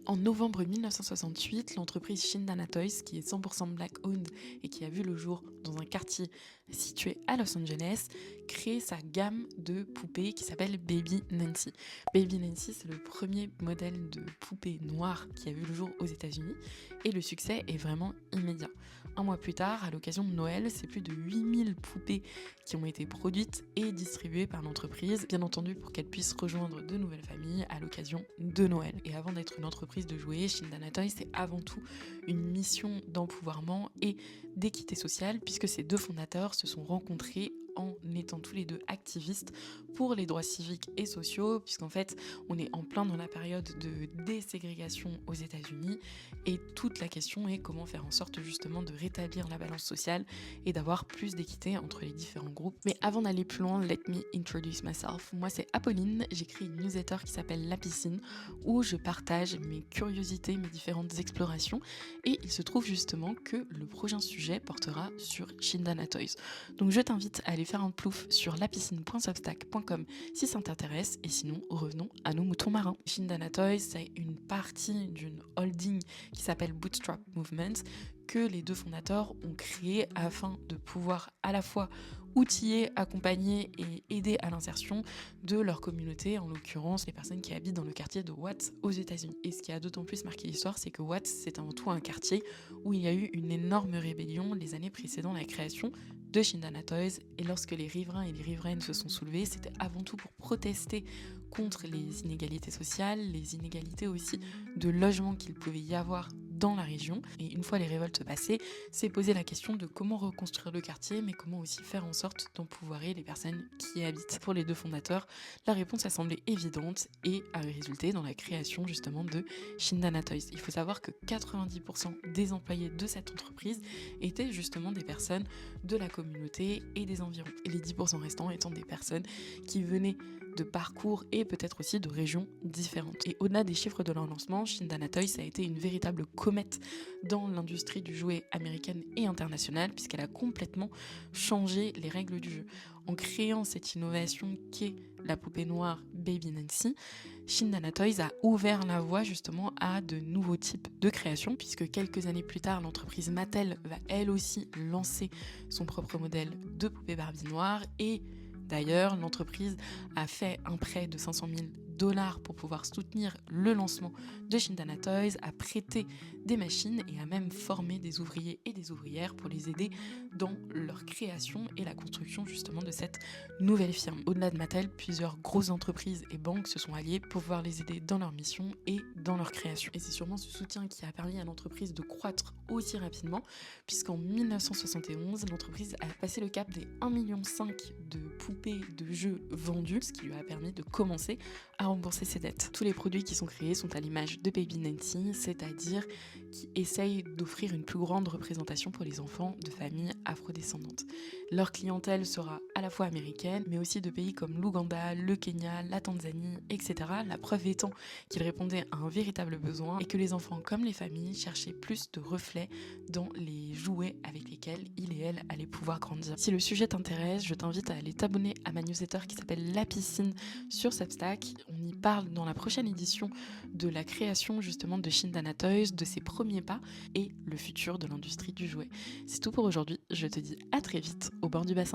En novembre 1968, l'entreprise Shindana Toys, qui est 100% black-owned et qui a vu le jour dans un quartier situé à Los Angeles, crée sa gamme de poupées qui s'appelle Baby Nancy. Baby Nancy, c'est le premier modèle de poupée noire qui a vu le jour aux États-Unis et le succès est vraiment immédiat. Un mois plus tard, à l'occasion de Noël, c'est plus de 8000 poupées qui ont été produites et distribuées par l'entreprise, bien entendu pour qu'elle puisse rejoindre de nouvelles familles à l'occasion de Noël. Et avant d'être une entreprise de jouets, Shindana Toys, c'est avant tout une mission d'empouvoirment et d'équité sociale, puisque ces deux fondateurs se sont rencontrés en étant tous les deux activistes pour les droits civiques et sociaux, puisqu'en fait, on est en plein dans la période de déségrégation aux États-Unis et toute la question est comment faire en sorte justement de rétablir la balance sociale et d'avoir plus d'équité entre les différents groupes. Mais avant d'aller plus loin, let me introduce myself. Moi, c'est Apolline, j'écris une newsletter qui s'appelle La Piscine où je partage mes curiosités, mes différentes explorations et il se trouve justement que le prochain sujet portera sur Shindana Toys. Donc je t'invite à aller faire un plouf sur lapiscine.substack.com si ça t'intéresse et sinon revenons à nos moutons marins. Shindana Toys, c'est une partie d'une holding qui s'appelle Bootstrap Movement que les deux fondateurs ont créé afin de pouvoir à la fois outiller, accompagner et aider à l'insertion de leur communauté, en l'occurrence les personnes qui habitent dans le quartier de Watts aux États-Unis. Et ce qui a d'autant plus marqué l'histoire, c'est que Watts, c'est avant tout un quartier où il y a eu une énorme rébellion les années précédant la création de Shindana Toys. Et lorsque les riverains et les riveraines se sont soulevés, c'était avant tout pour protester contre les inégalités sociales, les inégalités aussi de logement qu'il pouvait y avoir dans la région. Et une fois les révoltes passées, s'est posé la question de comment reconstruire le quartier, mais comment aussi faire en sorte d'empouvoirer les personnes qui y habitent. Pour les deux fondateurs, la réponse a semblé évidente et a résulté dans la création justement de Shindana Toys. Il faut savoir que 90% des employés de cette entreprise étaient justement des personnes de la communauté et des environs. Et les 10% restants étant des personnes qui venaient de parcours et peut-être aussi de régions différentes. Et au-delà des chiffres de leur lancement, Shindana Toys a été une véritable comète dans l'industrie du jouet américaine et internationale puisqu'elle a complètement changé les règles du jeu. En créant cette innovation qu'est la poupée noire Baby Nancy, Shindana Toys a ouvert la voie justement à de nouveaux types de créations puisque quelques années plus tard, l'entreprise Mattel va elle aussi lancer son propre modèle de poupée Barbie noire et d'ailleurs, l'entreprise a fait un prêt de 500 000 $ pour pouvoir soutenir le lancement de Shindana Toys, a prêté des machines et a même formé des ouvriers et des ouvrières pour les aider dans leur création et la construction justement de cette nouvelle firme. Au-delà de Mattel, plusieurs grosses entreprises et banques se sont alliées pour pouvoir les aider dans leur mission et dans leur création. Et c'est sûrement ce soutien qui a permis à l'entreprise de croître aussi rapidement, puisqu'en 1971, l'entreprise a passé le cap des 1,5 million de poupées de jeux vendues, ce qui lui a permis de commencer à rembourser ses dettes. Tous les produits qui sont créés sont à l'image de Baby Nancy, c'est-à-dire qui essayent d'offrir une plus grande représentation pour les enfants de familles afrodescendantes. Leur clientèle sera à la fois américaine, mais aussi de pays comme l'Ouganda, le Kenya, la Tanzanie, etc. La preuve étant qu'ils répondaient à un véritable besoin et que les enfants comme les familles cherchaient plus de reflets dans les jouets avec lesquels ils et elles allaient pouvoir grandir. Si le sujet t'intéresse, je t'invite à aller t'abonner à ma newsletter qui s'appelle La Piscine sur Substack. On y parle dans la prochaine édition de la création justement de Shindana Toys, de ses premiers pas et le futur de l'industrie du jouet. C'est tout pour aujourd'hui, je te dis à très vite au bord du bassin.